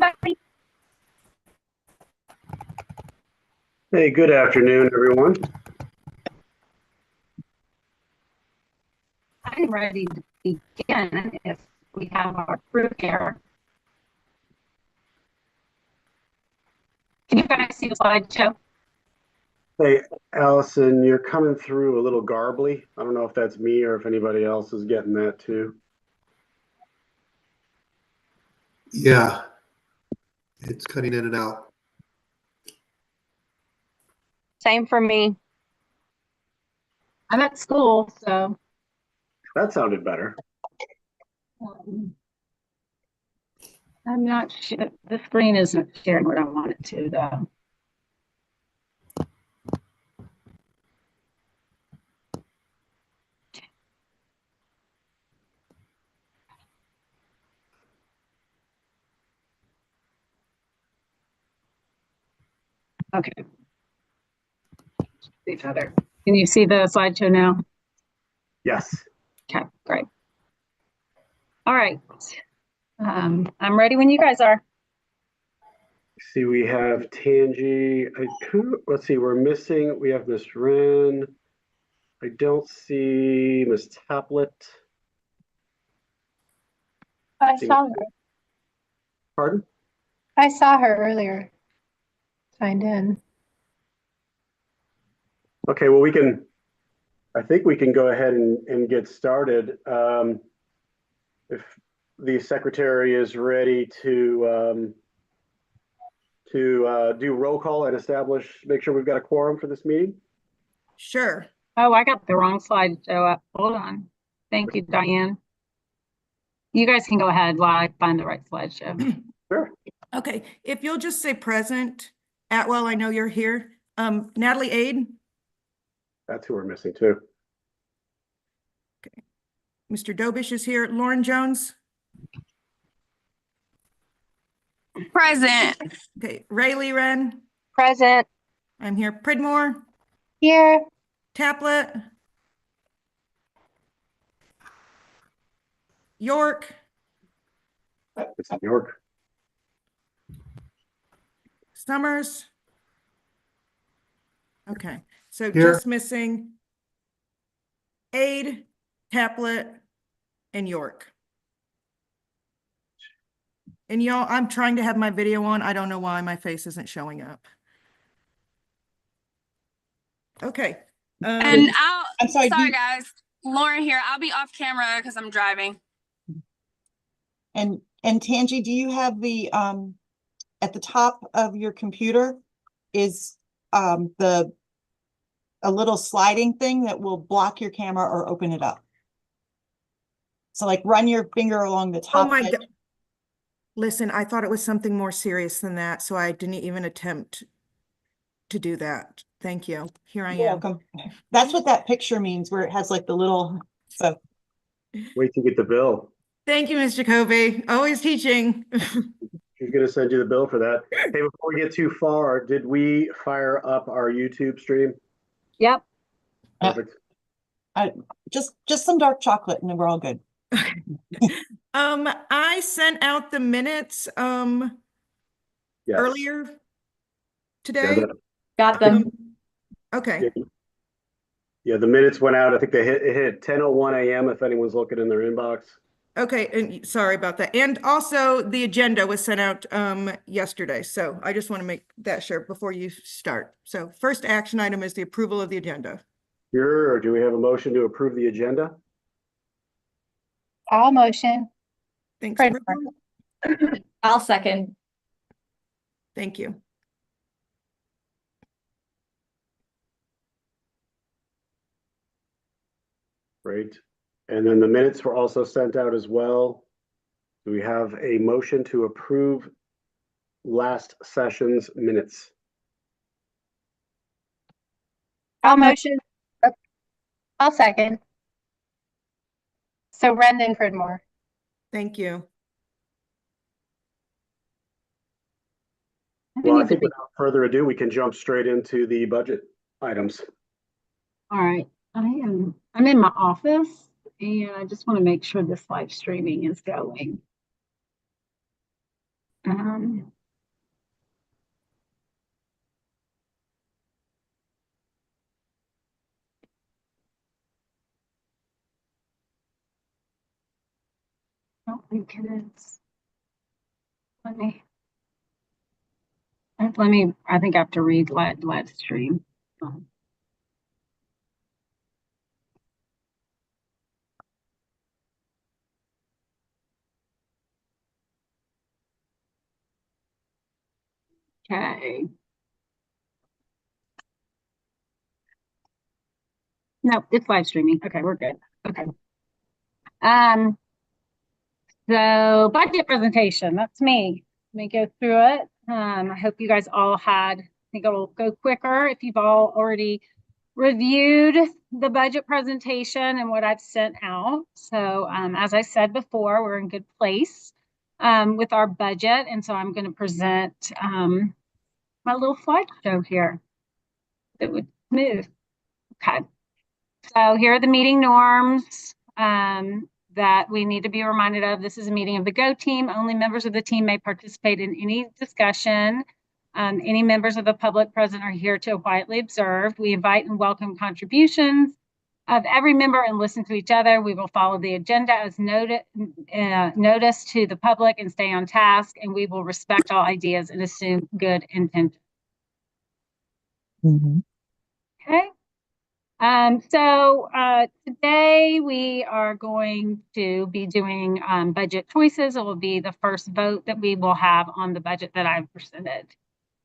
everybody. Hey, good afternoon, everyone. I'm ready to begin if we have our crew here. Can you guys see the slideshow? Hey, Allison, you're coming through a little garbly. I don't know if that's me or if anybody else is getting that too. Yeah, it's cutting in and out. Same for me. I'm at school, so That sounded better. I'm not sure. The screen isn't sharing what I want it to, though. Okay. See other. Can you see the slideshow now? Yes. Okay, great. All right. I'm ready when you guys are. See, we have Tangi. Let's see, we have Miss Wren. I don't see Miss Taplet. I saw her. Pardon? I saw her earlier. Signed in. Okay, well, I think we can go ahead and get started. If the secretary is ready to do roll call and make sure we've got a quorum for this meeting. Sure. Oh, I got the wrong slideshow up. Hold on. Thank you, Diane. You guys can go ahead while I find the right slideshow. Sure. Okay, if you'll just say present. Atwell, I know you're here. Natalie Aid. That's who we're missing too. Okay. Mr. Dobish is here. Lauren Jones. Present. Okay, Rayleigh Wren. Present. I'm here. Pridmore. Here. Taplet. York. It's New York. Summers. Okay, so Here. just missing Aid, Taplet, and York. And y'all, I'm trying to have my video on. I don't know why my face isn't showing up. Okay. And I'm sorry, guys. Lauren here. I'll be off camera because I'm driving. and Tangi, do you have the at the top of your computer is a little sliding thing that will block your camera or open it up? So like run your finger along the top. Oh my God. Listen, I thought it was something more serious than that, so I didn't even attempt to do that. Thank you. Here I am. Welcome. That's what that picture means, where it has like the little, so. Wait to get the bill. Thank you, Ms. Jacoby. Always teaching. She's going to send you the bill for that. Hey, before we get too far, did we fire up our YouTube stream? Yep. Perfect. Just some dark chocolate and we're all good. I sent out the minutes Yes. earlier today. Yeah, Got them. Okay. Yeah, the minutes went out. I think it hit 10:01 a.m. if anyone's looking in their inbox. Okay, and sorry about that. And also the agenda was sent out yesterday. So I just want to make that sure before you start. So first action item is the approval of the agenda. Here, or do we have a motion to approve the agenda? All motion. Thanks. Pridmore. I'll second. Thank you. Great. And then the minutes were also sent out as well. Do we have a motion to approve last session's minutes? All motion. I'll second. So Wren and Pridmore. Thank you. Well, I think without further ado, we can jump straight into the budget items. All right. I'm in my office and I just want to make sure this live streaming is going. Um, I don't think it is. Let me, I think I have to read live stream. Okay. No, it's live streaming. Okay, we're good. Okay. Um, so budget presentation, that's me. Let me go through it. I hope you guys all had, I think it'll go quicker if you've all already reviewed the budget presentation and what I've sent out. So as I said before, we're in good place with our budget. And so I'm going to present my little slideshow here. It would move. Okay. So here are the meeting norms that we need to be reminded of. This is a meeting of the GO team. Only members of the team may participate in any discussion. Any members of the public present are here to quietly observe. We invite and welcome contributions of every member and listen to each other. We will follow the agenda as notice to the public and stay on task, and we will respect all ideas and assume good intention. Okay. Today we are going to be doing budget choices. It will be the first vote that we will have on the budget that I've presented.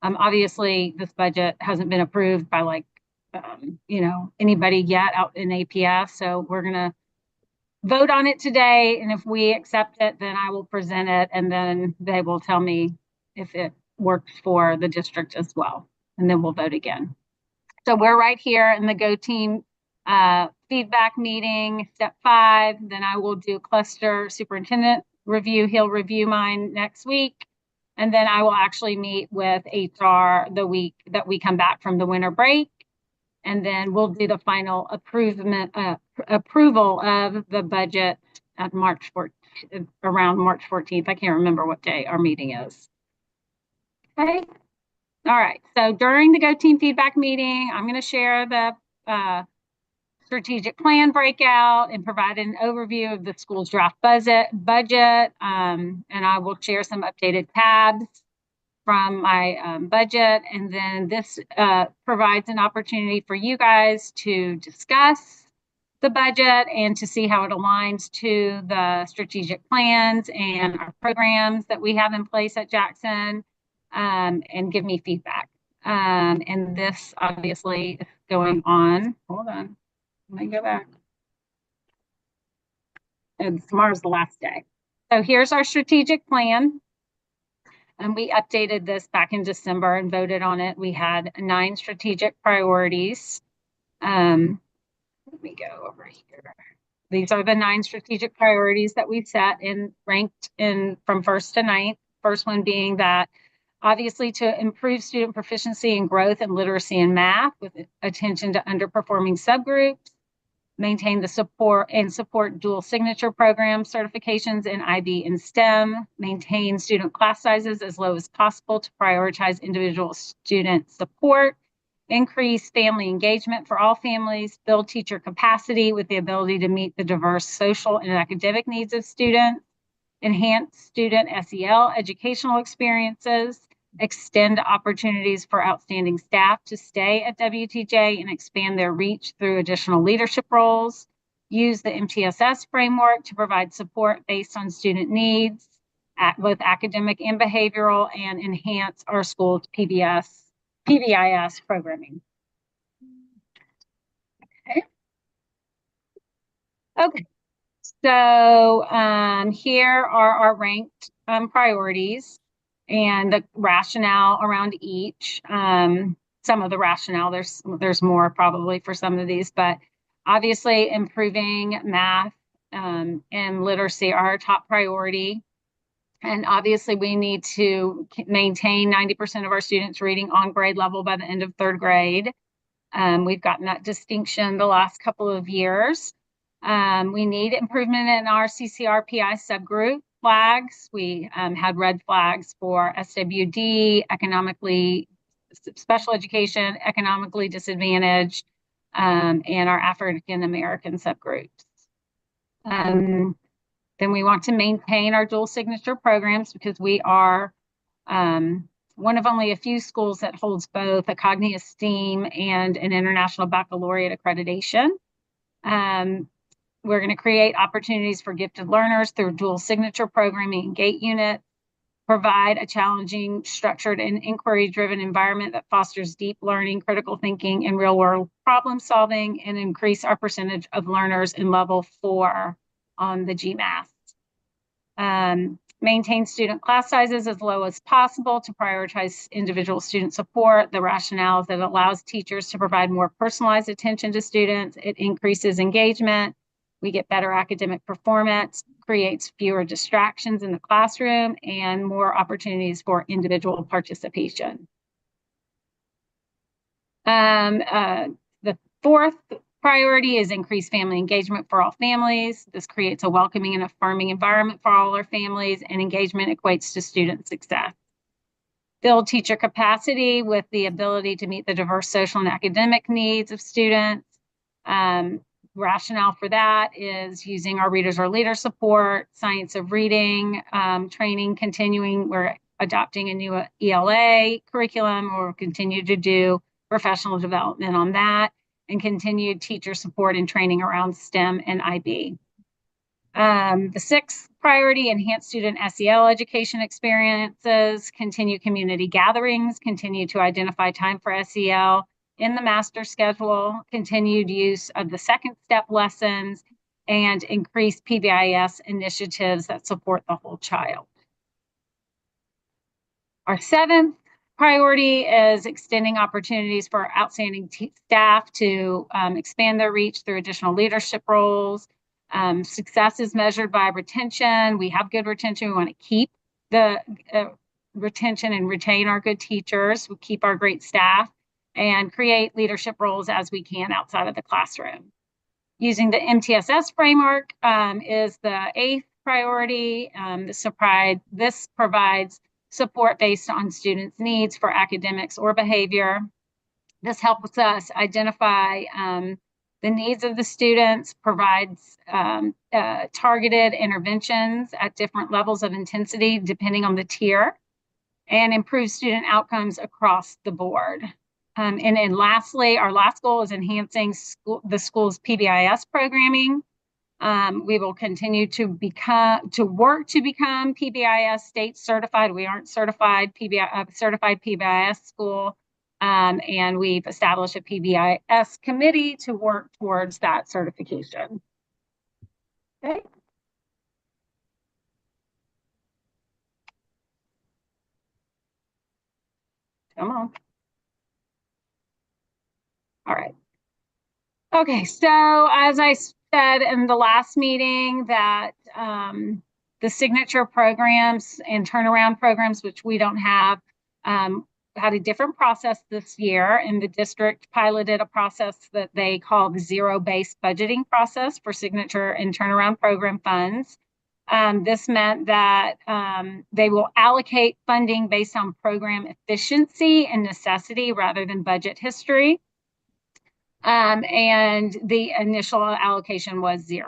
Obviously, this budget hasn't been approved by anybody yet out in APS. So we're going to vote on it today. And if we accept it, then I will present it. And then they will tell me if it works for the district as well. And then we'll vote again. So we're right here in the GO team feedback meeting, step 5. Then I will do cluster superintendent review. He'll review mine next week. And then I will actually meet with HR the week that we come back from the winter break. And then we'll do the final approval of the budget at around March 14th. I can't remember what day our meeting is. Okay. All right. So during the GO team feedback meeting, I'm going to share the strategic plan breakout and provide an overview of the school's draft budget. And I will share some updated tabs from my budget. And then this provides an opportunity for you guys to discuss the budget and to see how it aligns to the strategic plans and our programs that we have in place at Jackson, and give me feedback. And this obviously is going on. Hold on. Let me go back. And tomorrow's the last day. So here's our strategic plan. And we updated this back in December and voted on it. We had 9 strategic priorities. Let me go over here. These are the 9 strategic priorities that we set and ranked in from 1st to 9th. First one being that obviously to improve student proficiency and growth in literacy and math with attention to underperforming subgroups, maintain the support dual signature program certifications in IB and STEM, maintain student class sizes as low as possible to prioritize individual student support, increase family engagement for all families, build teacher capacity with the ability to meet the diverse social and academic needs of students, enhance student SEL educational experiences, extend opportunities for outstanding staff to stay at WTJ and expand their reach through additional leadership roles, use the MTSS framework to provide support based on student needs, both academic and behavioral, and enhance our school's PBIS programming. Okay. So here are our ranked priorities and the rationale around each. Some of the rationale, there's more probably for some of these, but obviously improving math and literacy are our top priority. And obviously we need to maintain 90% of our students reading on grade level by the end of 3rd grade. We've gotten that distinction the last couple of years. We need improvement in our CCRPI subgroup flags. We had red flags for SWD, special education, economically disadvantaged, and our African American subgroups. Then we want to maintain our dual signature programs because we are one of only a few schools that holds both a Cognia STEAM and an International Baccalaureate accreditation. We're going to create opportunities for gifted learners through dual signature programming and GATE units, provide a challenging, structured, and inquiry-driven environment that fosters deep learning, critical thinking, and real-world problem solving, and increase our percentage of learners in level 4 on the GMAS. Maintain student class sizes as low as possible to prioritize individual student support. The rationale is that it allows teachers to provide more personalized attention to students. It increases engagement. We get better academic performance, creates fewer distractions in the classroom, and more opportunities for individual participation. The fourth priority is increased family engagement for all families. This creates a welcoming and affirming environment for all our families, and engagement equates to student success. Build teacher capacity with the ability to meet the diverse social and academic needs of students. Rationale for that is using our Readers Are Leaders support, science of reading, training continuing. We're adopting a new ELA curriculum. We'll continue to do professional development on that, and continued teacher support and training around STEM and IB. The sixth priority, enhance student SEL education experiences, continue community gatherings, continue to identify time for SEL in the master schedule, continued use of the second step lessons, and increase PBIS initiatives that support the whole child. Our seventh priority is extending opportunities for outstanding staff to expand their reach through additional leadership roles. Success is measured by retention. We have good retention. We want to keep the retention and retain our good teachers. We keep our great staff and create leadership roles as we can outside of the classroom. Using the MTSS framework is the eighth priority. This provides support based on students' needs for academics or behavior. This helps us identify the needs of the students, provides targeted interventions at different levels of intensity depending on the tier, and improves student outcomes across the board. And then lastly, our last goal is enhancing the school's PBIS programming. We will continue to work to become PBIS state certified. We aren't certified PBIS school, and we've established a PBIS committee to work towards that certification. Okay. Come on. All right. Okay, so as I said in the last meeting that the signature programs and turnaround programs, which we don't have, had a different process this year, and the district piloted a process that they call the zero-based budgeting process for signature and turnaround program funds. This meant that they will allocate funding based on program efficiency and necessity rather than budget history. And the initial allocation was 0.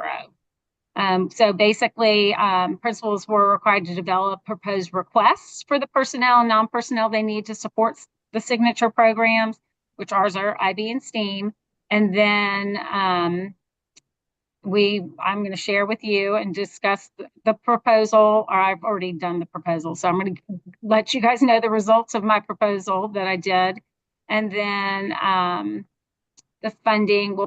So basically, principals were required to develop proposed requests for the personnel and non-personnel they need to support the signature programs, which ours are IB and STEAM. And then I'm going to share with you and discuss the proposal, or I've already done the proposal. So I'm going to let you guys know the results of my proposal that I did. And then the funding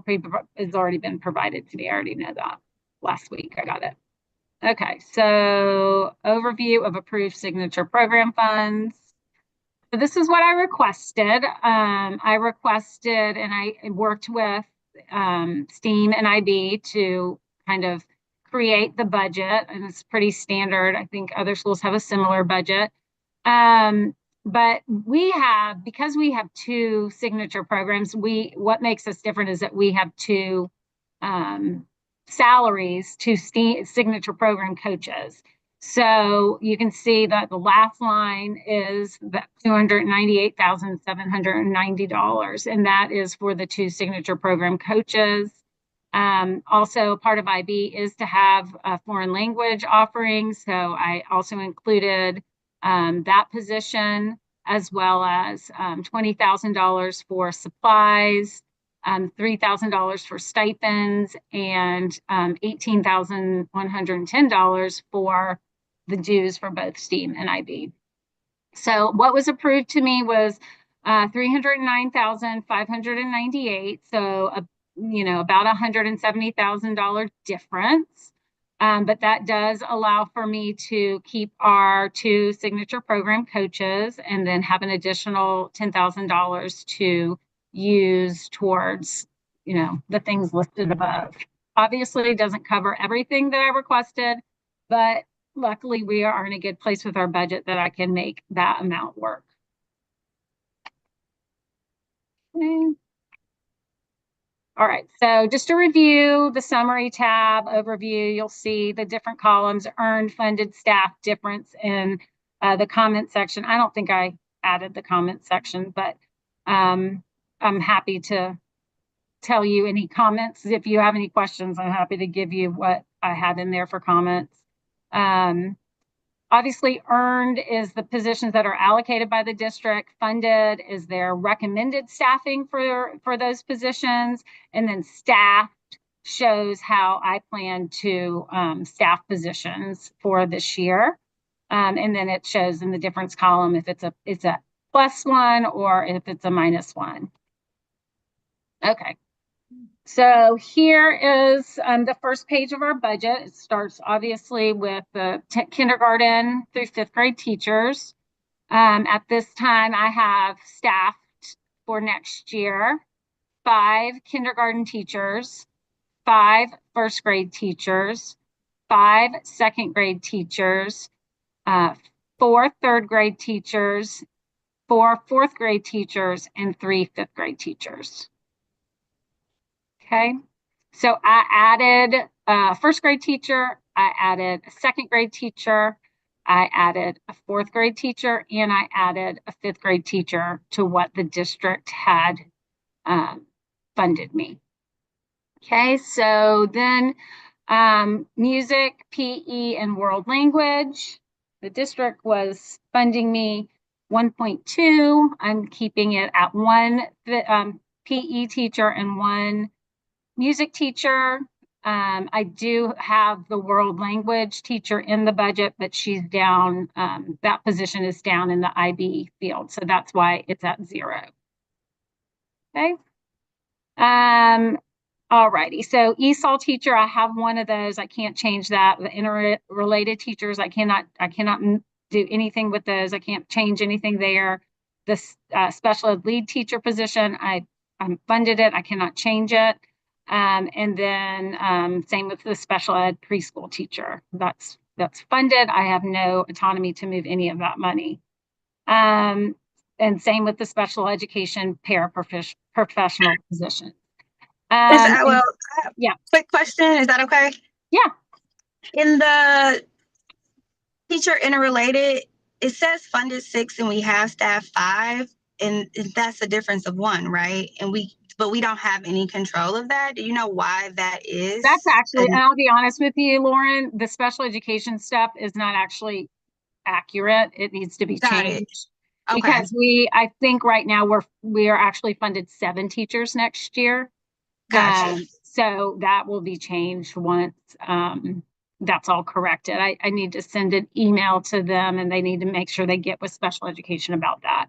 has already been provided to me. I already know that. Last week I got it. Okay, so overview of approved signature program funds. So this is what I requested. I requested and I worked with STEAM and IB to kind of create the budget, and it's pretty standard. I think other schools have a similar budget. But because we have 2 signature programs, what makes us different is that we have 2 salaries to signature program coaches. So you can see that the last line is that $298,790, and that is for the 2 signature program coaches. Also, part of IB is to have a foreign language offering. So I also included that position, as well as $20,000 for supplies, $3,000 for stipends, and $18,110 for the dues for both STEAM and IB. So what was approved to me was $309,598. So about $170,000 difference. But that does allow for me to keep our 2 signature program coaches and then have an additional $10,000 to use towards, the things listed above. Obviously, it doesn't cover everything that I requested, but luckily we are in a good place with our budget that I can make that amount work. Okay. All right, so just to review the summary tab overview, you'll see the different columns: earned, funded, staff, difference in the comment section. I don't think I added the comment section, but I'm happy to tell you any comments. If you have any questions, I'm happy to give you what I have in there for comments. Obviously, earned is the positions that are allocated by the district. Funded is their recommended staffing for those positions. And then staffed shows how I plan to staff positions for this year. And then it shows in the difference column if it's a +1 or if it's a -1. Okay. So here is the first page of our budget. It starts obviously with the kindergarten through 5th grade teachers. At this time, I have staffed for next year 5 kindergarten teachers, 5 1st grade teachers, 5 2nd grade teachers, 4 3rd grade teachers, 4 4th grade teachers, and 3 5th grade teachers. Okay, so I added a 1st grade teacher, I added a 2nd grade teacher, I added a 4th grade teacher, and I added a 5th grade teacher to what the district had funded me. Okay, so then music, PE, and world language. The district was funding me 1.2. I'm keeping it at 1 PE teacher and 1 music teacher. I do have the world language teacher in the budget, but she's down. That position is down in the IB field, so that's why it's at 0. Okay. Alrighty. So ESOL teacher, I have 1 of those. I can't change that. The interrelated teachers, I cannot do anything with those. I can't change anything there. This special ed lead teacher position, I'm funded it. I cannot change it. And then same with the special ed preschool teacher. That's funded. I have no autonomy to move any of that money. And same with the special education paraprofessional position. Yeah. Quick question. Is that okay? Yeah. In the teacher interrelated, it says funded 6 and we have staff 5, and that's a difference of 1, right? But we don't have any control of that. Do you know why that is? That's actually, and I'll be honest with you, Lauren, the special education stuff is not actually accurate. It needs to be changed. Okay. Because I think right now we are actually funded 7 teachers next year. Gotcha. So that will be changed once that's all corrected. I need to send an email to them, and they need to make sure they get with special education about that.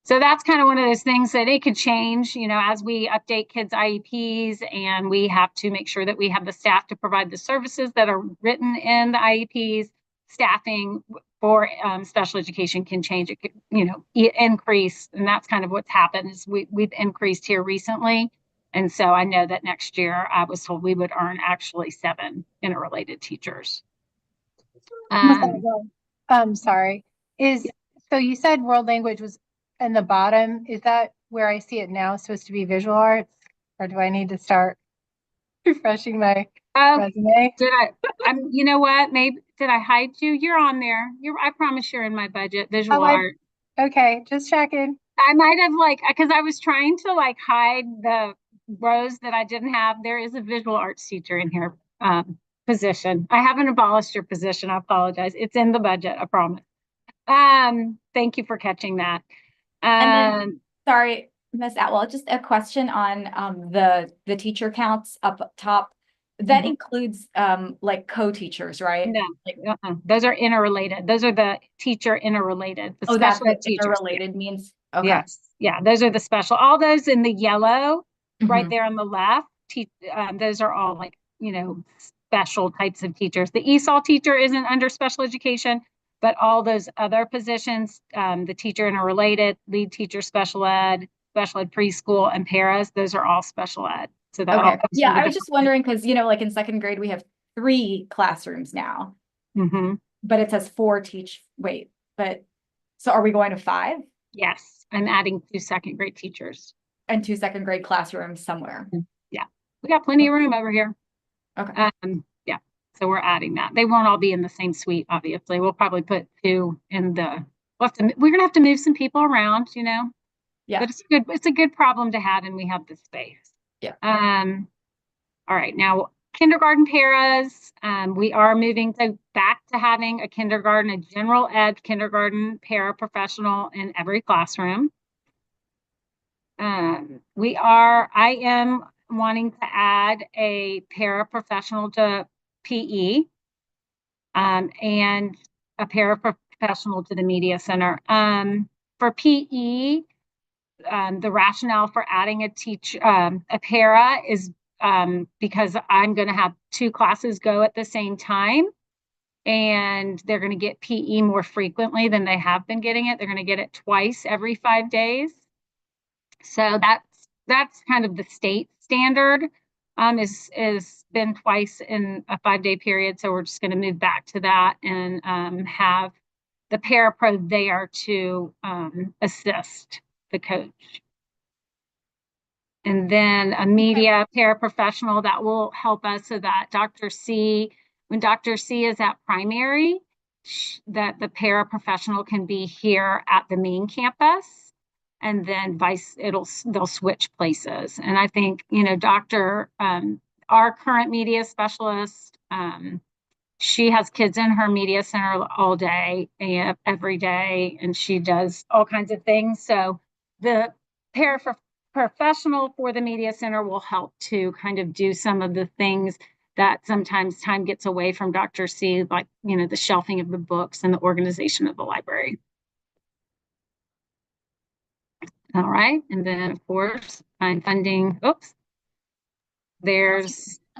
So that's kind of one of those things that it could change, as we update kids' IEPs, and we have to make sure that we have the staff to provide the services that are written in the IEPs. Staffing for special education can change. It could, increase, and that's kind of what's happened is we've increased here recently. And so I know that next year I was told we would earn actually 7 interrelated teachers. Sorry. So you said world language was in the bottom. Is that where I see it now? It's supposed to be visual arts, or do I need to start refreshing my? Oh, resume. you know what? Maybe, did I hide you? You're on there. I promise you're in my budget, visual Oh, I- art. Okay, just checking. I might have because I was trying to hide the rows that I didn't have. There is a visual arts teacher in here, position. I haven't abolished your position. I apologize. It's in the budget, I promise. Thank you for catching that. And then, sorry, Ms. Atwell, just a question on the teacher counts up top. That Mhm. includes like co-teachers, right? No, Like, those are interrelated. Those are the teacher interrolated. The oh, that's special ed what teachers. interrelated means. Okay. Yes, yeah, those are the special. All those in the yellow, right Mhm. there on the left. Those are all special types of teachers. The ESOL teacher isn't under special education, but all those other positions, the teacher interrelated, lead teacher, special ed preschool, and paras, those are all special ed. So that all Okay. comes Yeah, from the I was just wondering because, like in second grade, we have 3 classrooms now, but it says 4 so are we going to 5? Yes, I'm adding 2 second grade teachers. And 2 second grade classrooms somewhere. Yeah, we got plenty of room over here. Okay. Yeah, so we're adding that. They won't all be in the same suite, obviously. We'll probably put 2 in we're gonna have to move some people around, Yeah. but it's a good problem to have, and we have the space. Yeah. All right, now kindergarten paras, we are moving back to having a general ed kindergarten paraprofessional in every classroom. I am wanting to add a paraprofessional to PE, and a paraprofessional to the media center. For PE, the rationale for adding a para is because I'm going to have 2 classes go at the same time, and they're going to get PE more frequently than they have been getting it. They're going to get it twice every 5 days. So that's kind of the state standard, is been twice in a 5-day period. So we're just going to move back to that and have the parapro there to assist the coach. And then a media paraprofessional that will help us so that when Dr. C is at primary, that the paraprofessional can be here at the main campus, and then they'll switch places. And I think, our current media specialist, she has kids in her media center all day and every day, and she does all kinds of things. So the paraprofessional for the media center will help to kind of do some of the things that sometimes time gets away from Dr. C, like, the shelving of the books and the organization of the library. All right. And then, of course, I'm funding, I'm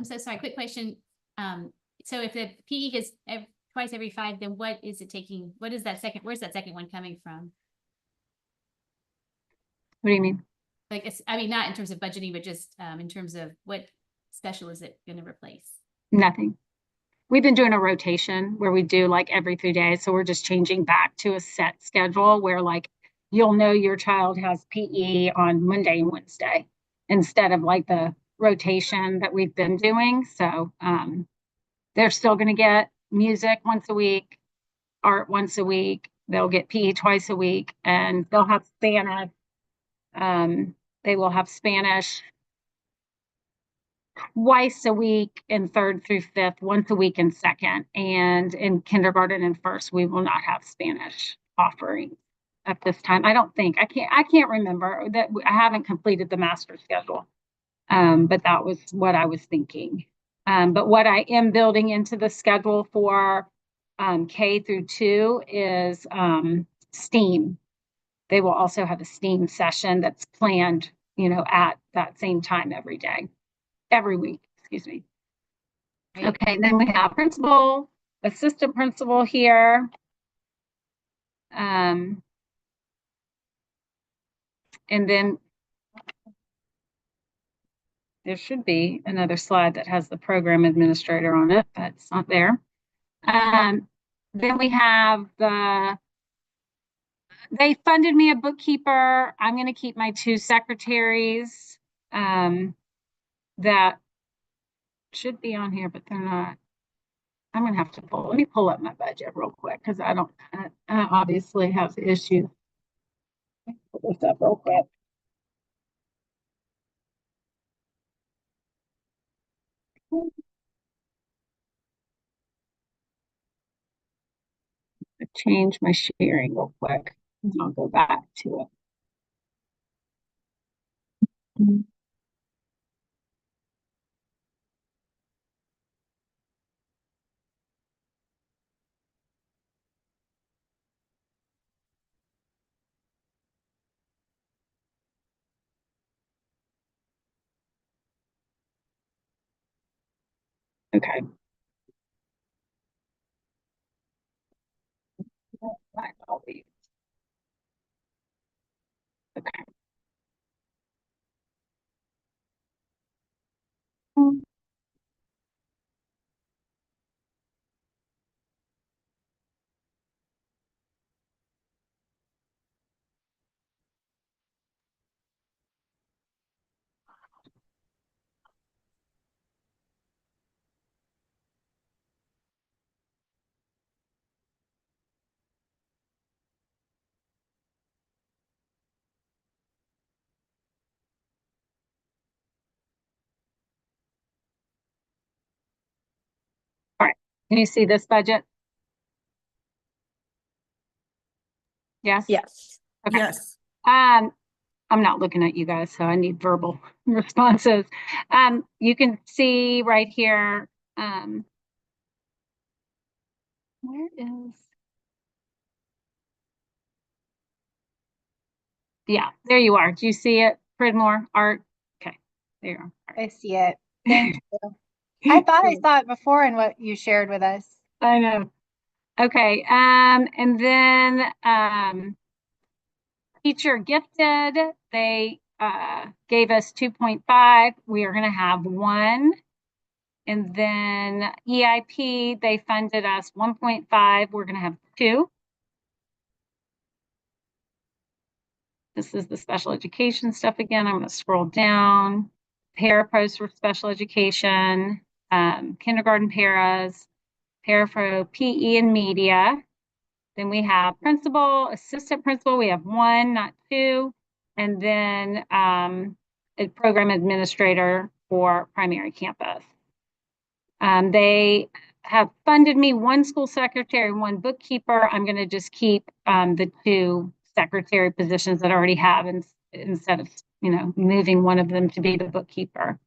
so sorry, quick question. So if the PE is twice every 5, then what is it taking? Where's that second one coming from? What do you mean? Not in terms of budgeting, but just in terms of what special is it going to replace? Nothing. We've been doing a rotation where we do every 3 days. So we're just changing back to a set schedule where you'll know your child has PE on Monday and Wednesday instead of the rotation that we've been doing. So they're still going to get music once a week, art once a week. They'll get PE twice a week, and they'll have Spanish. They will have Spanish twice a week in 3rd through 5th, once a week in 2nd, and in kindergarten and 1st, we will not have Spanish offerings at this time. I don't think, I can't remember that. I haven't completed the master schedule, but that was what I was thinking. But what I am building into the schedule for K through 2 is STEAM. They will also have a STEAM session that's planned, at that same time every week, excuse me. Right. Okay, then we have principal, assistant principal here. And then there should be another slide that has the program administrator on it, but it's not there. Then we have they funded me a bookkeeper. I'm going to keep my 2 secretaries that should be on here, but they're not. I'm gonna have to let me pull up my budget real quick because I don't, I obviously have issues. Pull this up real quick. Change my sharing real quick, and I'll go back to it. Okay. I'll leave. Okay. All right. Can you see this budget? Yes? Yes. Okay. Yes. I'm not looking at you guys, so I need verbal responses. You can see right here, where is, yeah, there you are. Do you see it, Pridmore, Art? Okay, there you are. I see it. Thank you. I thought I saw it before in what you shared with us. I know. Okay, and then, teacher gifted, they, gave us 2.5. We are gonna have 1. And then EIP, they funded us 1.5. We're gonna have 2. This is the special education stuff again. I'm gonna scroll down. Parapros for special education, kindergarten paras, para for PE and media. Then we have principal, assistant principal. We have 1, not 2. And then a program administrator for primary campus. They have funded me 1 school secretary, 1 bookkeeper. I'm going to just keep the 2 secretary positions that I already have instead of, moving one of them to be the bookkeeper.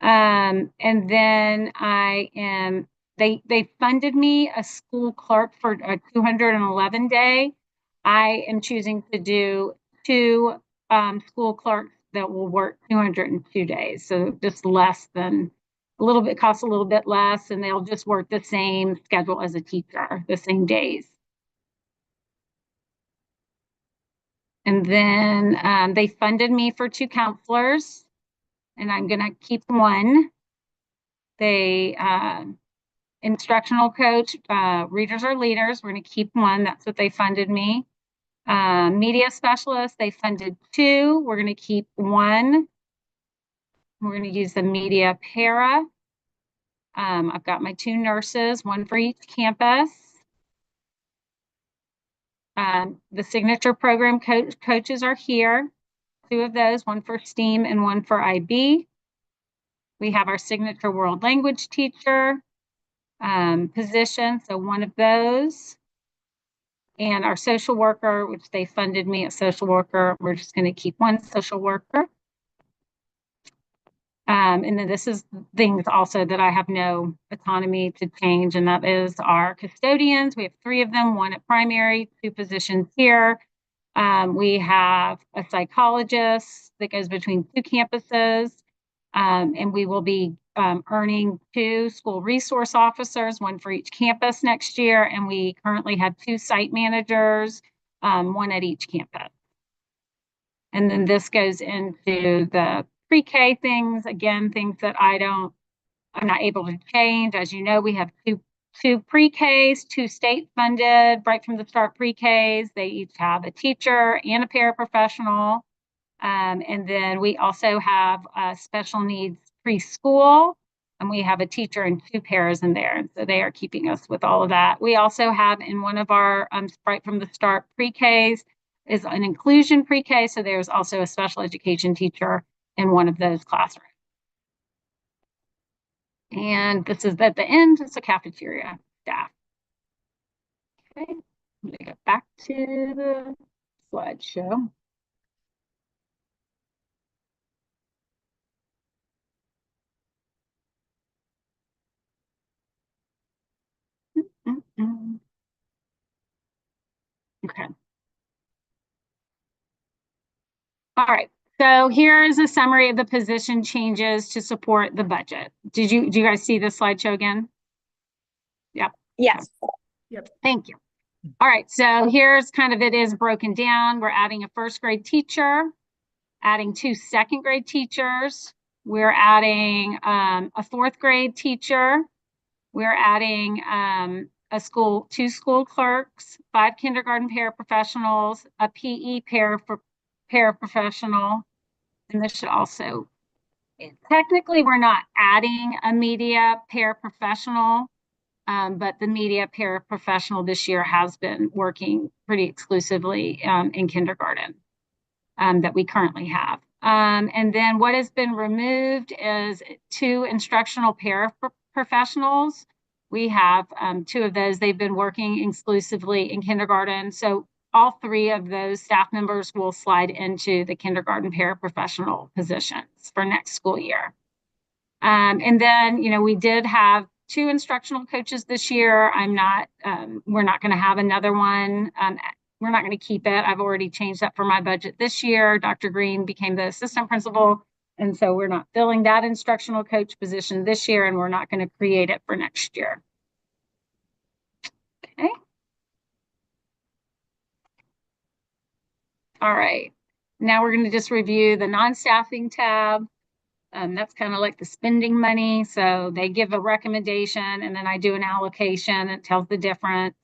And then they funded me a school clerk for a 211 day. I am choosing to do 2 school clerks that will work 202 days. So just costs a little bit less, and they'll just work the same schedule as a teacher, the same days. And then they funded me for 2 counselors, and I'm going to keep 1. They instructional coach, readers are leaders. We're going to keep 1. That's what they funded me. Media specialist, they funded 2. We're going to keep 1. We're going to use the media para. I've got my 2 nurses, 1 for each campus. The signature program coaches are here. 2 of those, 1 for STEAM and 1 for IB. We have our signature world language teacher position, so 1 of those. And our social worker, which they funded me as social worker, we're just going to keep 1 social worker. And then this is things also that I have no autonomy to change, and that is our custodians. We have 3 of them, 1 at primary, 2 positions here. We have a psychologist that goes between 2 campuses, and we will be earning 2 school resource officers, 1 for each campus next year. And we currently have 2 site managers, 1 at each campus. And then this goes into the pre-K things, again, things that I'm not able to change. As you know, we have two pre-Ks, 2 state funded right from the start pre-Ks. They each have a teacher and a paraprofessional. And then we also have special needs preschool. and we have a teacher and 2 pairs in there. So they are keeping us with all of that. We also have in one of our right from the start pre-Ks is an inclusion pre-K. So there's also a special education teacher in one of those classrooms. And this is at the end, it's a cafeteria staff. Okay, let me go back to the slideshow. Okay. All right. So here is a summary of the position changes to support the budget. Do you guys see this slideshow again? Yep. Yes. Thank you. All right. So here's kind of it is broken down. We're adding a 1st grade teacher, adding 2 2nd grade teachers. We're adding a 4th grade teacher. We're adding 2 school clerks, 5 kindergarten paraprofessionals, a PE paraprofessional, and this should also, technically we're not adding a media paraprofessional, but the media paraprofessional this year has been working pretty exclusively in kindergarten that we currently have. And then what has been removed is 2 instructional paraprofessionals. We have 2 of those. They've been working exclusively in kindergarten. So all 3 of those staff members will slide into the kindergarten paraprofessional positions for next school year. And then, we did have 2 instructional coaches this year. We're not going to have another one. We're not going to keep it. I've already changed that for my budget this year. Dr. Green became the assistant principal. And so we're not filling that instructional coach position this year, and we're not going to create it for next year. Okay. All right. Now we're going to just review the non-staffing tab. That's kind of like the spending money. So they give a recommendation, and then I do an allocation. It tells the difference.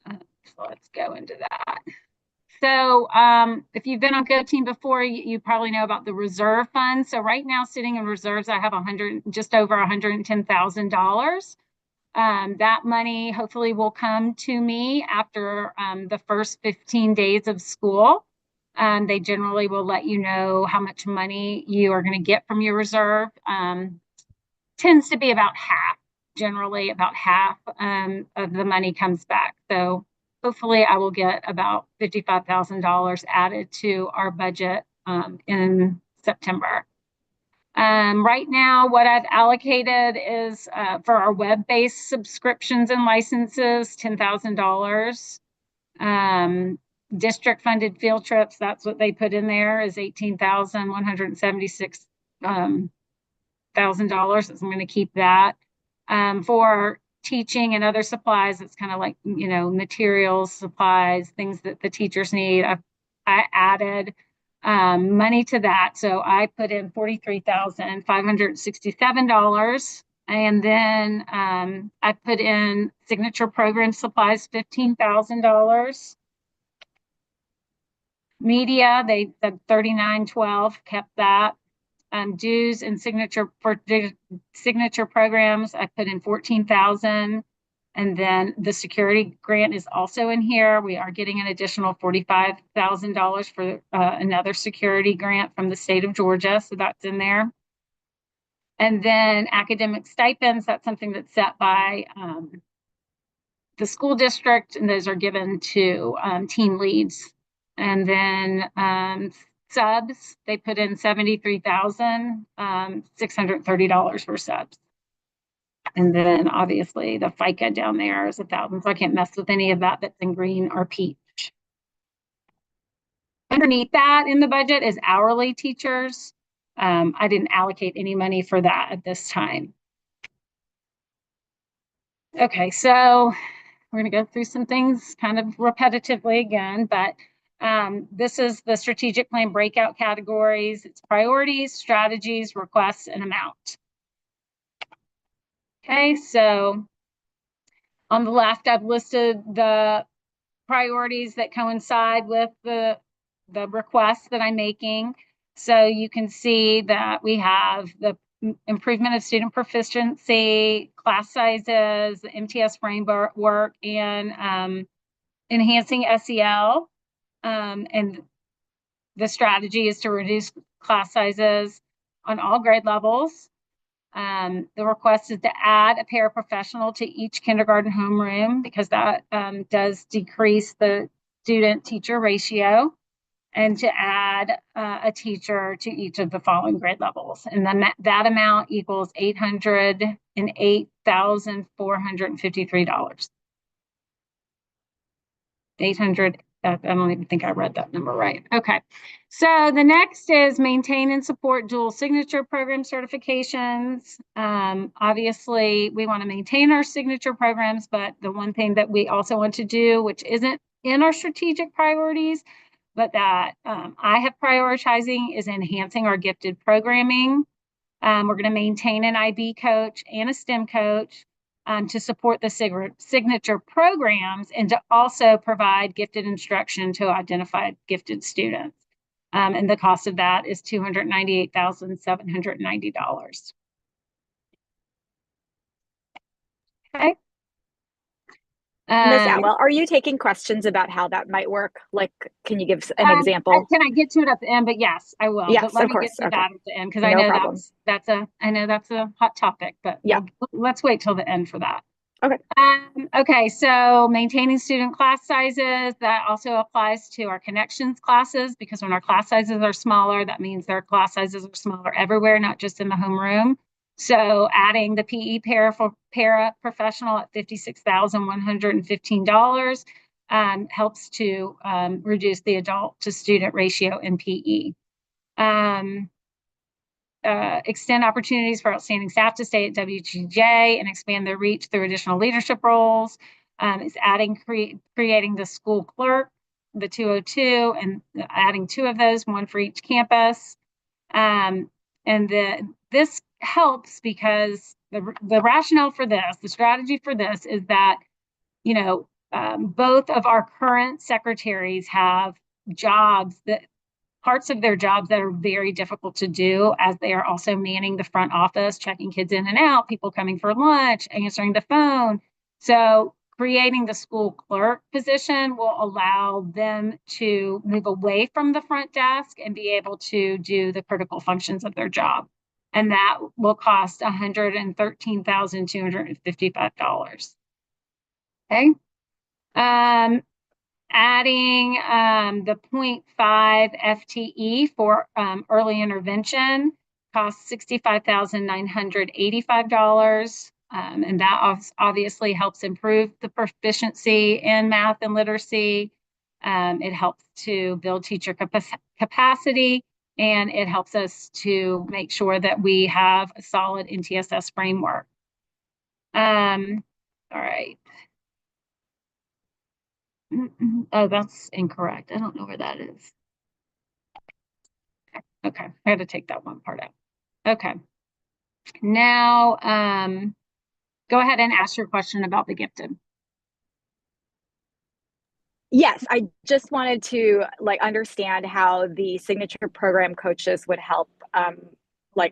So let's go into that. So if you've been on GoTeam before, you probably know about the reserve fund. So right now, sitting in reserves, I have just over $110,000. That money hopefully will come to me after the first 15 days of school. They generally will let you know how much money you are going to get from your reserve. Tends to be about half, generally about half of the money comes back. So hopefully I will get about $55,000 added to our budget in September. Right now, what I've allocated is for our web-based subscriptions and licenses, $10,000. District funded field trips, that's what they put in there, is $18,176,000. So I'm going to keep that. For teaching and other supplies, it's kind of like, materials, supplies, things that the teachers need. I added money to that. So I put in $43,567. And then I put in signature program supplies, $15,000. Media, they said $39,12, kept that. Dues and signature programs, I put in $14,000. And then the security grant is also in here. We are getting an additional $45,000 for another security grant from the state of Georgia. So that's in there. And then academic stipends, that's something that's set by the school district, and those are given to team leads. And then subs, they put in $73,630 for subs. And then obviously the FICA down there is $1,000. So I can't mess with any of that that's in green or peach. Underneath that in the budget is hourly teachers. I didn't allocate any money for that at this time. Okay, so we're going to go through some things kind of repetitively again, but this is the strategic plan breakout categories. It's priorities, strategies, requests, and amount. Okay, so on the left, I've listed the priorities that coincide with the requests that I'm making. So you can see that we have the improvement of student proficiency, class sizes, the MTS framework, and enhancing SEL. And the strategy is to reduce class sizes on all grade levels. The request is to add a paraprofessional to each kindergarten homeroom because that does decrease the student-teacher ratio, and to add a teacher to each of the following grade levels. And then that amount equals $808,453. 800, I don't even think I read that number right. Okay, so the next is maintain and support dual signature program certifications. Obviously, we want to maintain our signature programs, but the one thing that we also want to do, which isn't in our strategic priorities, but that I have prioritizing, is enhancing our gifted programming. We're going to maintain an IB coach and a STEM coach to support the signature programs and to also provide gifted instruction to identified gifted students. And the cost of that is $298,790. Okay. Ms. Atwell, are you taking questions about how that might work? Like, can you give an example? Can I get to it at the end? But yes, I will. Yes, but let of me course. get to Okay. that at the end because No I know problem. that's a hot topic. But Yeah. let's wait till the end for that. Okay. Okay, so maintaining student class sizes, that also applies to our connections classes, because when our class sizes are smaller, that means their class sizes are smaller everywhere, not just in the homeroom. So adding the PE paraprofessional at $56,115 helps to reduce the adult to student ratio in PE. Extend opportunities for outstanding staff to stay at WTJ and expand their reach through additional leadership roles. Is creating the school clerk, the 202, and adding 2 of those, 1 for each campus. This helps because the rationale for this, the strategy for this, is that, you know, both of our current secretaries have jobs that parts of their jobs that are very difficult to do, as they are also manning the front office, checking kids in and out, people coming for lunch, answering the phone. So creating the school clerk position will allow them to move away from the front desk and be able to do the critical functions of their job. And that will cost $113,255. Okay. Adding the 0.5 FTE for early intervention costs $65,985. And that obviously helps improve the proficiency in math and literacy. It helps to build teacher capacity, and it helps us to make sure that we have a solid NTSS framework. All right. Oh, that's incorrect. I don't know where that is. Okay, I had to take that one part out. Okay. Now, go ahead and ask your question about the gifted. Yes, I just wanted to understand how the signature program coaches would help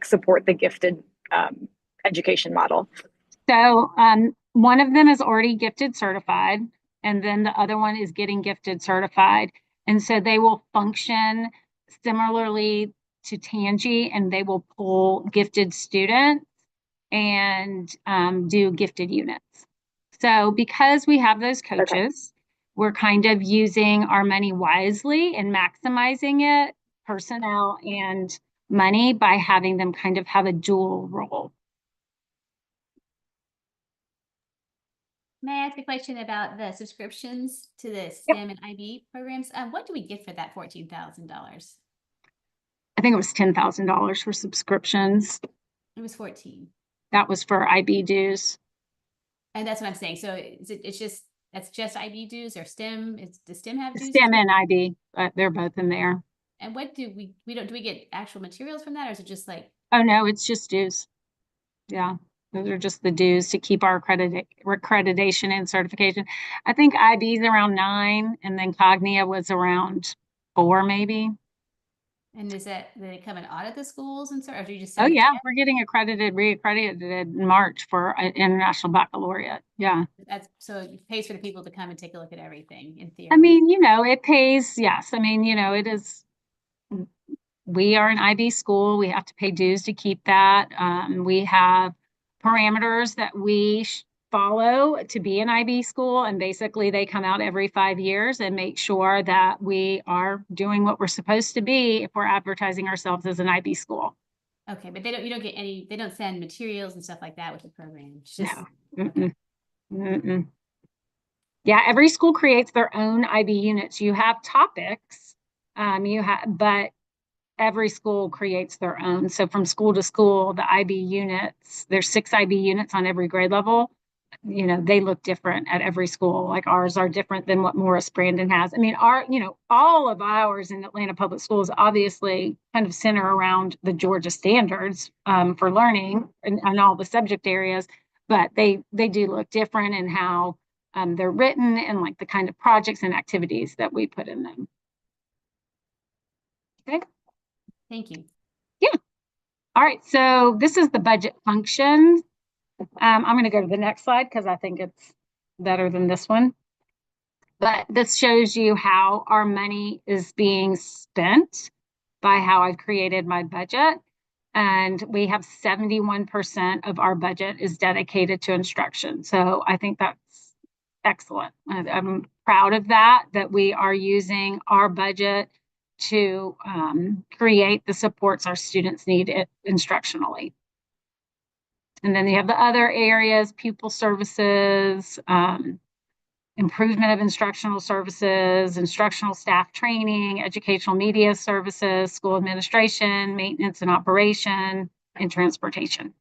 support the gifted education model. So one of them is already gifted certified, and then the other one is getting gifted certified. And so they will function similarly to Tangi, and they will pull gifted students and do gifted units. So because we have those coaches, we're kind of using our money wisely and maximizing it, personnel and money, by having them kind of have a dual role. May I ask a question about the subscriptions to the STEM and IB programs? What do we get for that $14,000? I think it was $10,000 for subscriptions. It was 14. That was for IB dues. And that's what I'm saying. So that's just IB dues or STEM? Does STEM have dues? STEM and IB, but they're both in there. And what do we get actual materials from that, or is it just like? Oh no, it's just dues. Yeah. Those are just the dues to keep our accreditation and certification. I think IB is around 9, and then Cognia was around 4, maybe. And is that, do they come and audit the schools and so, or do you just? Oh send it to yeah, them? we're getting reaccredited in March for an International Baccalaureate. Yeah. That's, so it pays for the people to come and take a look at everything in theory. I mean, it pays, yes. I mean, it is, we are an IB school. We have to pay dues to keep that. We have parameters that we follow to be an IB school. And basically they come out every 5 years and make sure that we are doing what we're supposed to be if we're advertising ourselves as an IB school. Okay, but you don't get any, they don't send materials and stuff like that with the program. It's just, No. Mm-mm. Mm-mm. Yeah, every school creates their own IB units. You have topics, but every school creates their own. So from school to school, the IB units, there's 6 IB units on every grade level. They look different at every school. Like ours are different than what Morris Brandon has. I mean, all of ours in Atlanta Public Schools obviously kind of center around the Georgia standards for learning and all the subject areas, but they do look different in how they're written and like the kind of projects and activities that we put in them. Okay. thank you. All right, so this is the budget function. I'm going to go to the next slide because I think it's better than this one. But this shows you how our money is being spent by how I've created my budget. And we have 71% of our budget is dedicated to instruction. So I think that's excellent. I'm proud of that we are using our budget to create the supports our students need instructionally. And then you have the other areas, pupil services, improvement of instructional services, instructional staff training, educational media services, school administration, maintenance and operation, and transportation.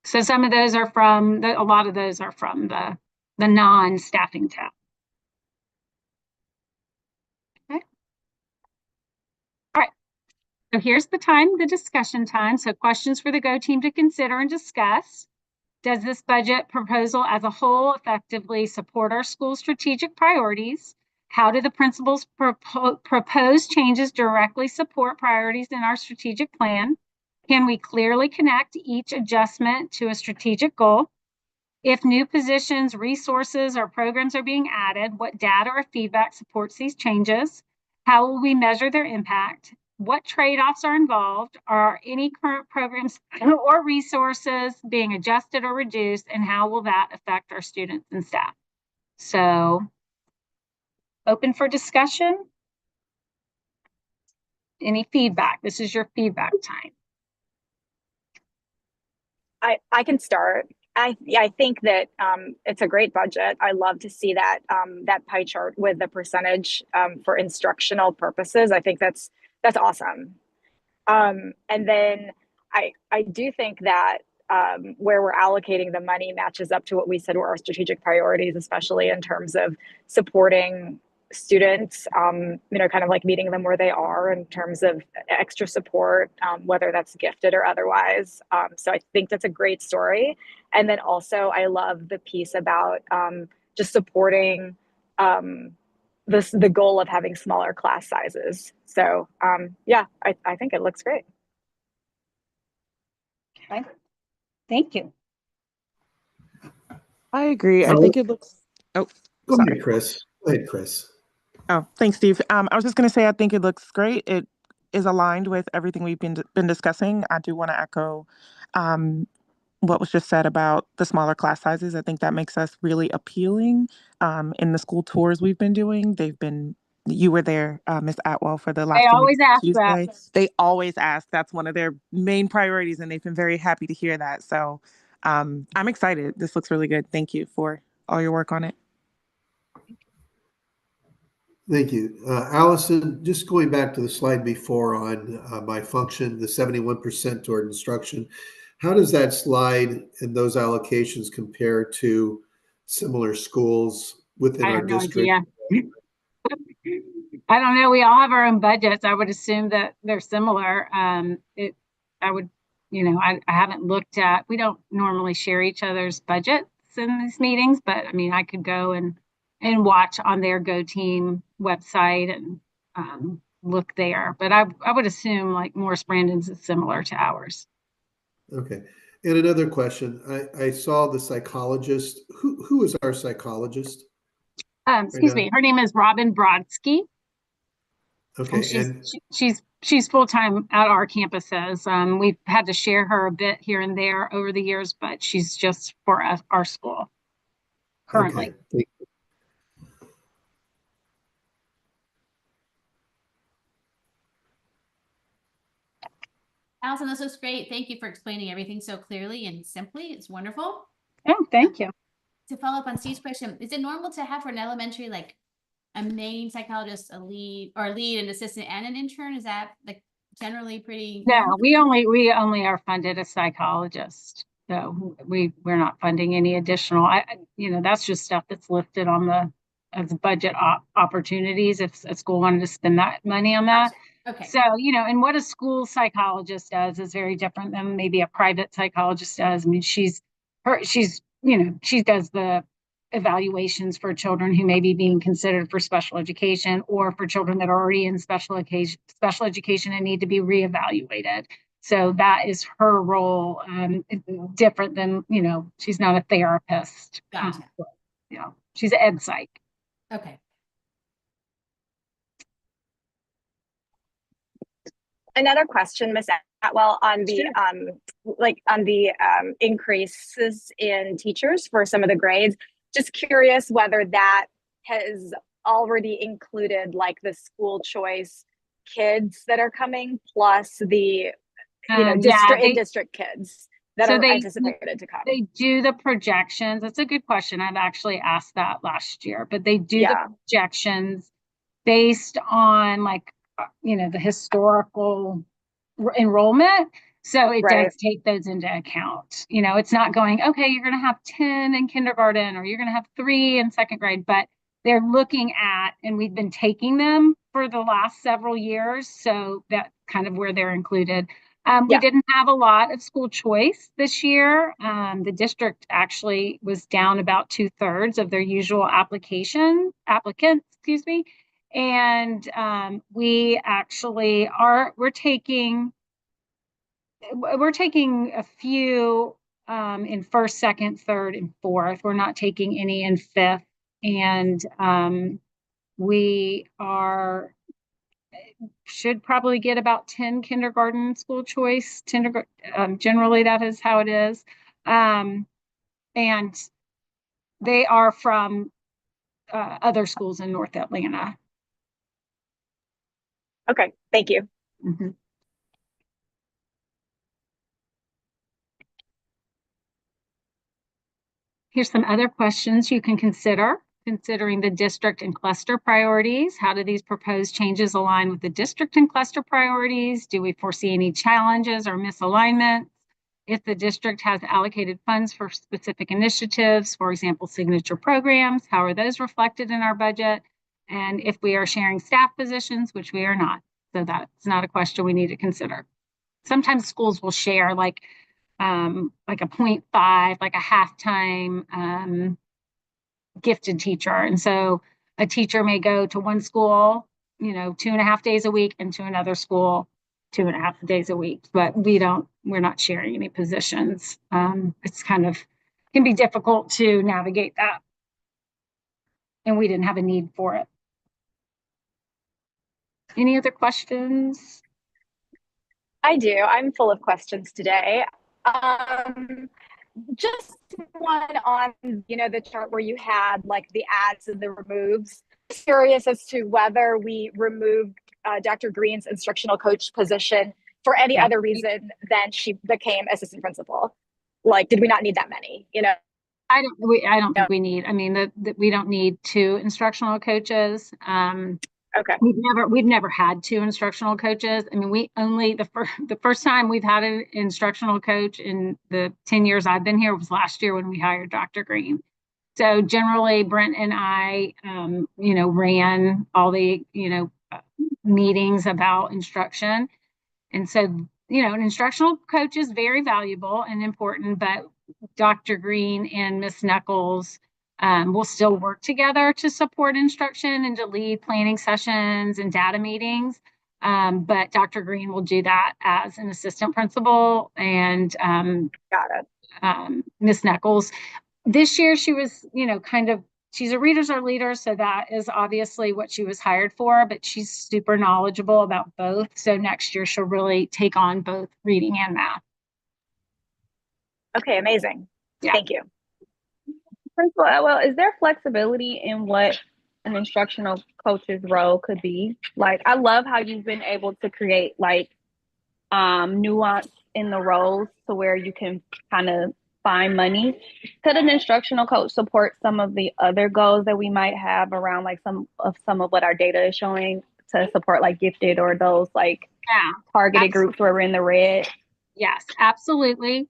So some of those are a lot of those are from the non-staffing tab. Okay. All right. So here's the discussion time. So questions for the Go team to consider and discuss. Does this budget proposal as a whole effectively support our school strategic priorities? How do the principals propose changes directly support priorities in our strategic plan? Can we clearly connect each adjustment to a strategic goal? If new positions, resources, or programs are being added, what data or feedback supports these changes? How will we measure their impact? What trade-offs are involved? Are any current programs or resources being adjusted or reduced? And how will that affect our students and staff? So, open for discussion. Any feedback? This is your feedback time. I can start. I think that it's a great budget. I love to see that that pie chart with the percentage for instructional purposes. I think that's awesome. And then I do think that where we're allocating the money matches up to what we said were our strategic priorities, especially in terms of supporting students, kind of like meeting them where they are in terms of extra support, whether that's gifted or otherwise. So I think that's a great story. And then also I love the piece about just supporting the goal of having smaller class sizes. So yeah, I think it looks great. Okay. Thank you. I agree. I think it looks. Oh, Go sorry. ahead, Chris. Go ahead, Chris. Oh, thanks, Steve. I was just going to say I think it looks great. It is aligned with everything we've been discussing. I do want to echo what was just said about the smaller class sizes. I think that makes us really appealing. In the school tours we've been doing, you were there, Ms. Atwell, for the last They 2 always weeks. ask Tuesday. that. They always ask. That's one of their main priorities, and they've been very happy to hear that. So I'm excited. This looks really good. Thank you for all your work on it. Thank you. Allison, just going back to the slide before on my function, the 71% toward instruction, how does that slide and those allocations compare to similar schools within I our have no district? idea. I don't know. We all have our own budgets. I would assume that they're similar. I haven't looked at, we don't normally share each other's budgets in these meetings, but I mean, I could go and watch on their Go Team website and look there, but I would assume like Morris Brandon's is similar to ours. Okay. And another question, I saw the psychologist. Who is our psychologist? Excuse me, her name is Robin Brodsky. Okay. And she's full-time at our campuses. We've had to share her a bit here and there over the years, but she's just for us, our school currently. Okay. Thank you. Allison, this was great. Thank you for explaining everything so clearly and simply. It's wonderful. Oh, thank you. To follow up on Steve's question, is it normal to have for an elementary like a main psychologist, a lead, an assistant, and an intern? Is that like generally pretty? No, we only are funded a psychologist. So we're not funding any additional. That's just stuff that's listed on as budget opportunities if a school wanted to spend that money on that. Okay. So, and what a school psychologist does is very different than maybe a private psychologist does. I mean, she does the evaluations for children who may be being considered for special education or for children that are already in special education and need to be reevaluated. So that is her role, different than, she's not a therapist. Gotcha. She's an ed psych. Okay. Another question, Ms. Atwell, on the increases in teachers for some of the grades. Just curious whether that has already included like the school choice kids that are coming, plus the district kids that are anticipated to come. They do the projections. That's a good question. I've actually asked that last year, but they do the projections based on the historical enrollment. So it does take those into account. It's not going, okay, you're going to have 10 in kindergarten or you're going to have 3 in second grade, but they're looking at, and we've been taking them for the last several years. So that's kind of where they're included. We didn't have a lot of school choice this year. The district actually was down about 2/3 of their usual applicants, And we actually we're taking a few in first, second, third, and fourth. We're not taking any in fifth. And we should probably get about 10 kindergarten school choice. Generally, that is how it is. And they are from other schools in North Atlanta. Okay, thank you. Mm-hmm. Here's some other questions you can consider. Considering the district and cluster priorities, how do these proposed changes align with the district and cluster priorities? Do we foresee any challenges or misalignments? If the district has allocated funds for specific initiatives, for example, signature programs, how are those reflected in our budget? And if we are sharing staff positions, which we are not. So that's not a question we need to consider. Sometimes schools will share like a 0.5, like a half-time gifted teacher. And so a teacher may go to one school, 2.5 days a week, and to another school 2.5 days a week, but we're not sharing any positions. It's can be difficult to navigate that. And we didn't have a need for it. Any other questions? I do. I'm full of questions today. Just one on, the chart where you had like the adds and the removes. Curious as to whether we removed Dr. Green's instructional coach position for any other reason than she became assistant principal. Like, did we not need that many? I don't think we need. I mean, we don't need 2 instructional coaches. Okay. We've never had 2 instructional coaches. I mean, we only the first time we've had an instructional coach in the 10 years I've been here was last year when we hired Dr. Green. So generally, Brent and I, ran all the meetings about instruction, and so an instructional coach is very valuable and important. But Dr. Green and Ms. Knuckles will still work together to support instruction and to lead planning sessions and data meetings. But Dr. Green will do that as an assistant principal, and Got it. Miss Nichols. This year she was, she's a Readers Are Leaders, so that is obviously what she was hired for, but she's super knowledgeable about both. So next year she'll really take on both reading and math. Okay, amazing. Yeah. Thank you. Principal Elwell, is there flexibility in what an instructional coach's role could be? Like, I love how you've been able to create like nuance in the roles to where you can kind of find money. Could an instructional coach support some of the other goals that we might have around like some of what our data is showing to support like gifted or those like targeted groups where we're in the red? Yes, absolutely.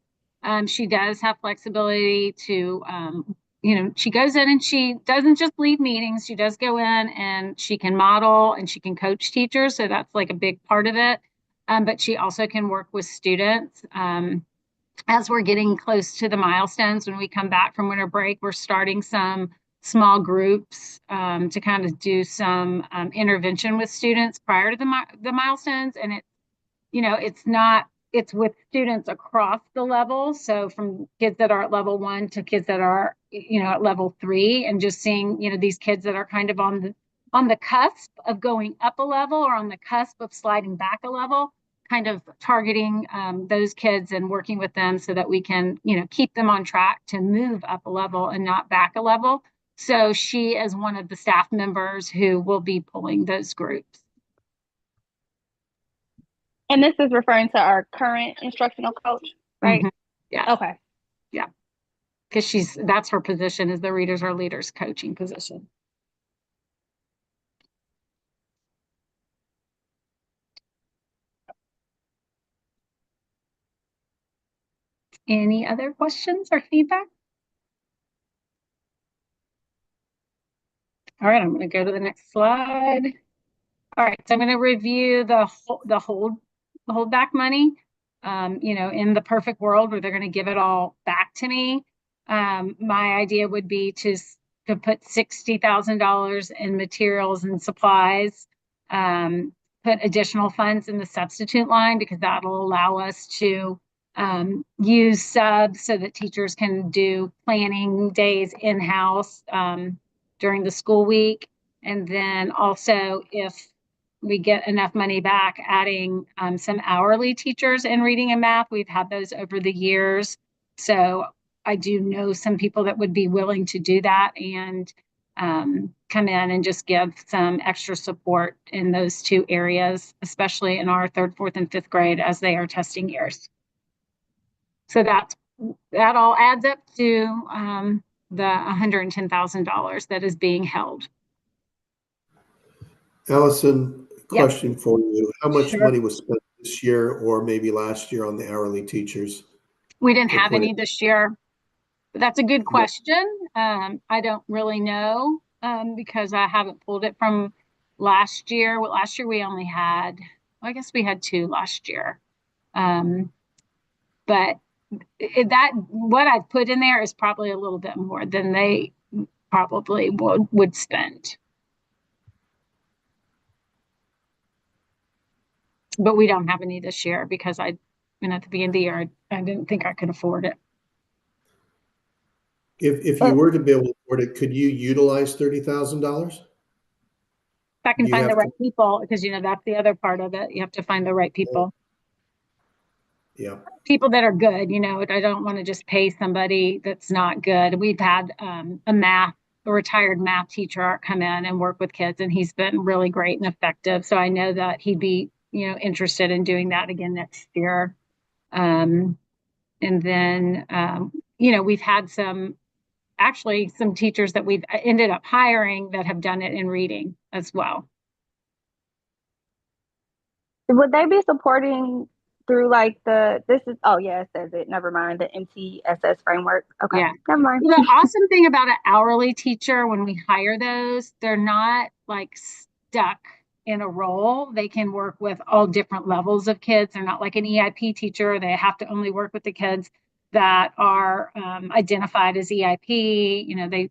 She does have flexibility to, she goes in and she doesn't just lead meetings. She does go in and she can model and she can coach teachers. So that's like a big part of it. But she also can work with students. As we're getting close to the milestones, when we come back from winter break, we're starting some small groups to kind of do some intervention with students prior to the milestones. And it's with students across the levels. So from kids that are at level 1 to kids that are, at level 3, and just seeing, these kids that are kind of on the cusp of going up a level or on the cusp of sliding back a level, kind of targeting those kids and working with them so that we can, keep them on track to move up a level and not back a level. So she is one of the staff members who will be pulling those groups. And this is referring to our current instructional coach, right? Mm-hmm. Yeah. Okay. Yeah. Because that's her position, is the Readers Are Leaders coaching position. Any other questions or feedback? All right, I'm going to go to the next slide. All right, so I'm going to review the holdback money. In the perfect world where they're going to give it all back to me, my idea would be to put $60,000 in materials and supplies, put additional funds in the substitute line, because that'll allow us to use subs so that teachers can do planning days in-house during the school week. And then also, if we get enough money back, adding some hourly teachers in reading and math. We've had those over the years. So I do know some people that would be willing to do that and come in and just give some extra support in those two areas, especially in our 3rd, 4th, and 5th grade as they are testing years. So that all adds up to the $110,000 that is being held. Allison, question for you. How much Sure. money was spent this year or maybe last year on the hourly teachers? We didn't have any this year. But that's a good question. I don't really know because I haven't pulled it from last year. Well, last year we only had, I guess we had 2 last year. But what I've put in there is probably a little bit more than they probably would spend. But we don't have any this year because at the beginning of the year, I didn't think I could afford it. If you were to be able to afford it, could you utilize $30,000? If I can find the right people, because that's the other part of it. You have to find the right people. Yeah. People that are good, I don't want to just pay somebody that's not good. We've had a retired math teacher come in and work with kids, and he's been really great and effective. So I know that he'd be, interested in doing that again next year. And then, we've had some teachers that we've ended up hiring that have done it in reading as well. Would they be supporting through like it says it, never mind, the MTSS framework? Okay, yeah. Never mind. The awesome thing about an hourly teacher, when we hire those, they're not like stuck in a role. They can work with all different levels of kids. They're not like an EIP teacher. They have to only work with the kids that are identified as EIP. They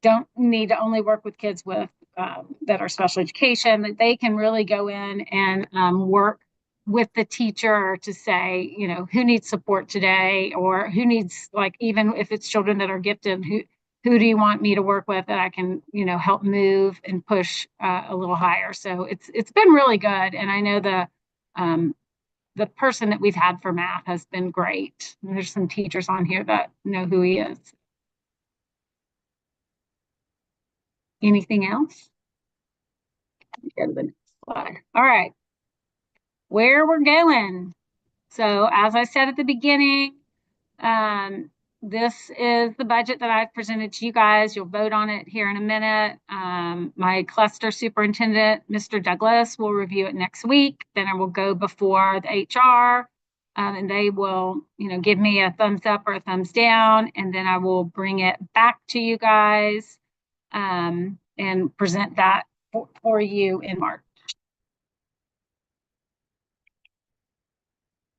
don't need to only work with kids with that are special education, that they can really go in and work with the teacher to say, you know, who needs support today, or who needs, like, even if it's children that are gifted, who do you want me to work with that I can, you know, help move and push a little higher. So it's been really good. And I know the person that we've had for math has been great. And there's some teachers on here that know who he is. Anything else? Go to the next slide. All right. Where we're going. So as I said at the beginning, this is the budget that I've presented to you guys. You'll vote on it here in a minute. My cluster superintendent, Mr. Douglas, will review it next week. Then it will go before the HR, and they will, you know, give me a thumbs up or a thumbs down, and then I will bring it back to you guys and present that for you in March.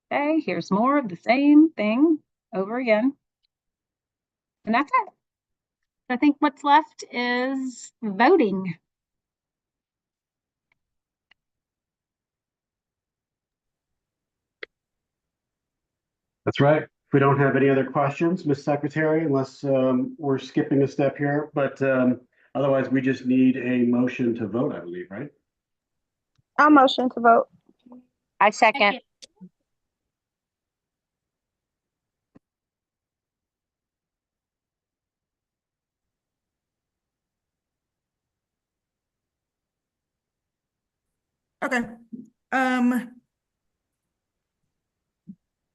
Okay, here's more of the same thing over again. And that's it. I think what's left is voting. That's right. If we don't have any other questions, Ms. Secretary, unless we're skipping a step here, but otherwise we just need a motion to vote, I believe, right? I'll motion to vote. I second. Okay.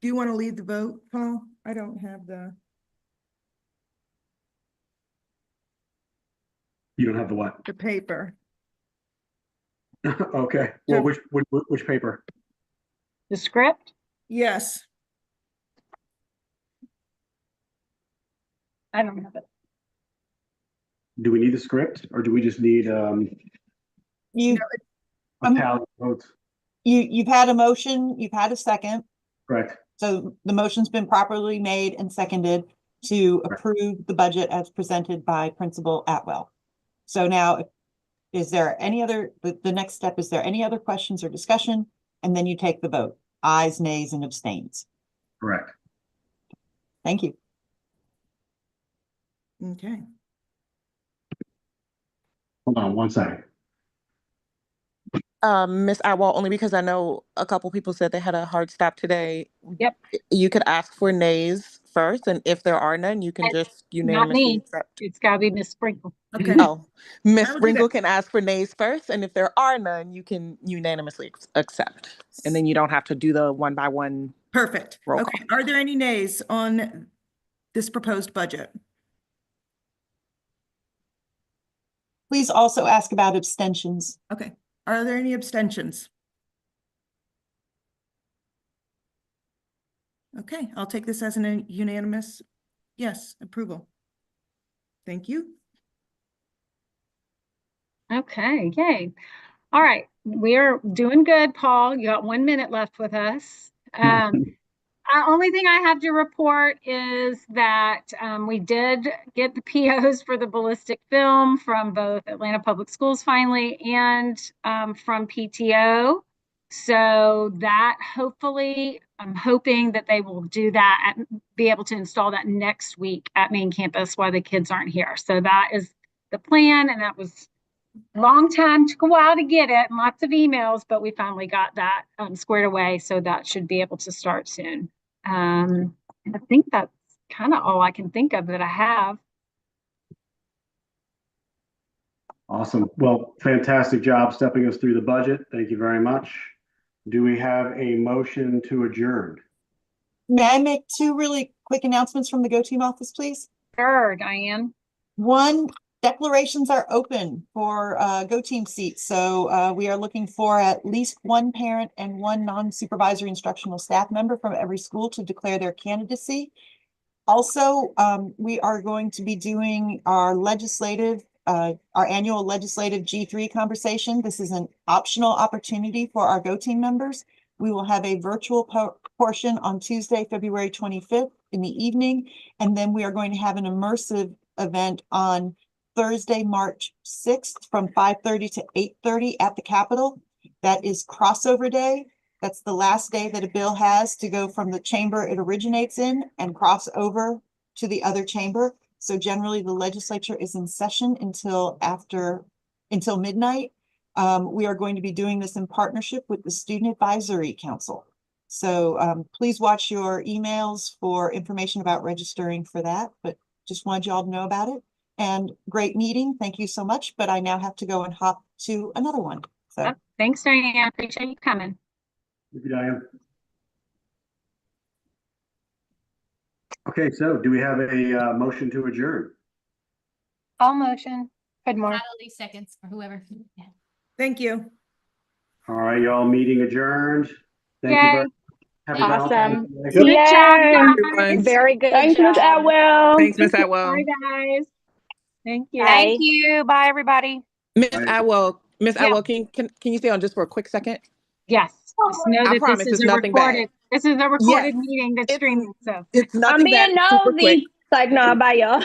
Do you want to lead the vote, Paul? I don't have the. You don't have the what? The paper. Okay. Well, which paper? The script? Yes. I don't have it. Do we need the script, or do we just need You, a tally of votes? you've had a motion, you've had a second. Correct. So the motion's been properly made and seconded to approve the budget as presented by Principal Atwell. So now, is there any other, the next step, is there any other questions or discussion? And then you take the vote, ayes, nays, and abstains. Correct. Thank you. Okay. Hold on one second. Miss Atwell, only because I know a couple people said they had a hard stop today. Yep. You could ask for nays first, and if there are none, you can just unanimously accept. It's got to be Miss Sprinkle. Okay. Oh, Miss I will do Sprinkle that. can ask for nays first, and if there are none, you can unanimously accept. And then you don't have to do the one by one. Perfect. Roll Okay. Are there any nays on this proposed budget? Please also ask about abstentions. Okay. Are there any abstentions? Okay, I'll take this as an unanimous yes, approval. Thank you. Okay, yay. All right, we're doing good, Paul. You got 1 minute left with us. Only thing I have to report is that we did get the POs for the ballistic film from both Atlanta Public Schools finally and from PTO. So that hopefully, I'm hoping that they will do that and be able to install that next week at main campus while the kids aren't here. So that is the plan, and that was a long time, took a while to get it and lots of emails, but we finally got that squared away. So that should be able to start soon. And I think that's kind of all I can think of that I have. Awesome. Well, fantastic job stepping us through the budget. Thank you very much. Do we have a motion to adjourn? May I make two really quick announcements from the Go Team office, please? Sure, Diane. One, declarations are open for Go Team seats. So we are looking for at least one parent and one non-supervisory instructional staff member from every school to declare their candidacy. Also, we are going to be doing our annual legislative G3 conversation. This is an optional opportunity for our Go Team members. We will have a virtual portion on Tuesday, February 25th in the evening. And then we are going to have an immersive event on Thursday, March 6th from 5:30 to 8:30 at the Capitol. That is crossover day. That's the last day that a bill has to go from the chamber it originates in and cross over to the other chamber. So generally the legislature is in session until midnight. We are going to be doing this in partnership with the Student Advisory Council. So please watch your emails for information about registering for that, but just wanted you all to know about it. And great meeting. Thank you so much. But I now have to go and hop to another one. So Yep. Thanks, Diane. Appreciate you coming. Thank you, Diane. Okay, so do we have a motion to adjourn? All motion. Cudmore. Natalie seconds or whoever. Yeah. Thank you. All right, y'all, meeting adjourned. Thank you Yay. very much. Happy Awesome. Valentine's Day. Good job, Everyone. guys. Very good Thanks, Miss job. Atwell. Thanks, Miss Atwell. Bye, guys. Thank you. Bye. Thank you. Bye, everybody. Miss Bye. Atwell, Miss Yeah. Atwell, can you stay on just for a quick second? Yes. Just know I that promise this is it's a nothing bad. recorded. This is a recorded meeting that's It's- streaming. So It's I'm nothing bad. being It's super quick. nosy. Like, no, bye, y'all.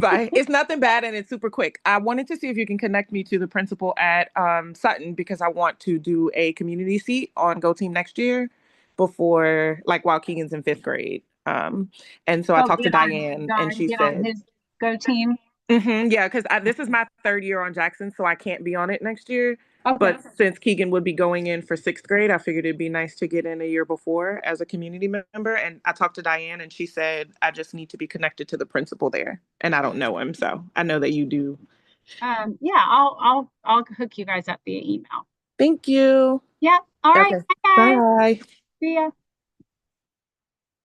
Bye. It's nothing bad and it's super quick. I wanted to see if you can connect me to the principal at Sutton because I want to do a community seat on Go Team next year before, like, while Keegan's in 5th grade. And so I talked to Diane and she get said, on his Go Team. yeah, because this is my 3rd year on Jackson, so I can't be on it next year. Okay. But since Keegan would be going in for 6th grade, I figured it'd be nice to get in a year before as a community member. And I talked to Diane and she said, I just need to be connected to the principal there. And I don't know him. So I know that you do. Yeah, I'll hook you guys up via email. Thank you. Yeah. All right. Okay. Bye, guys. Bye. See ya.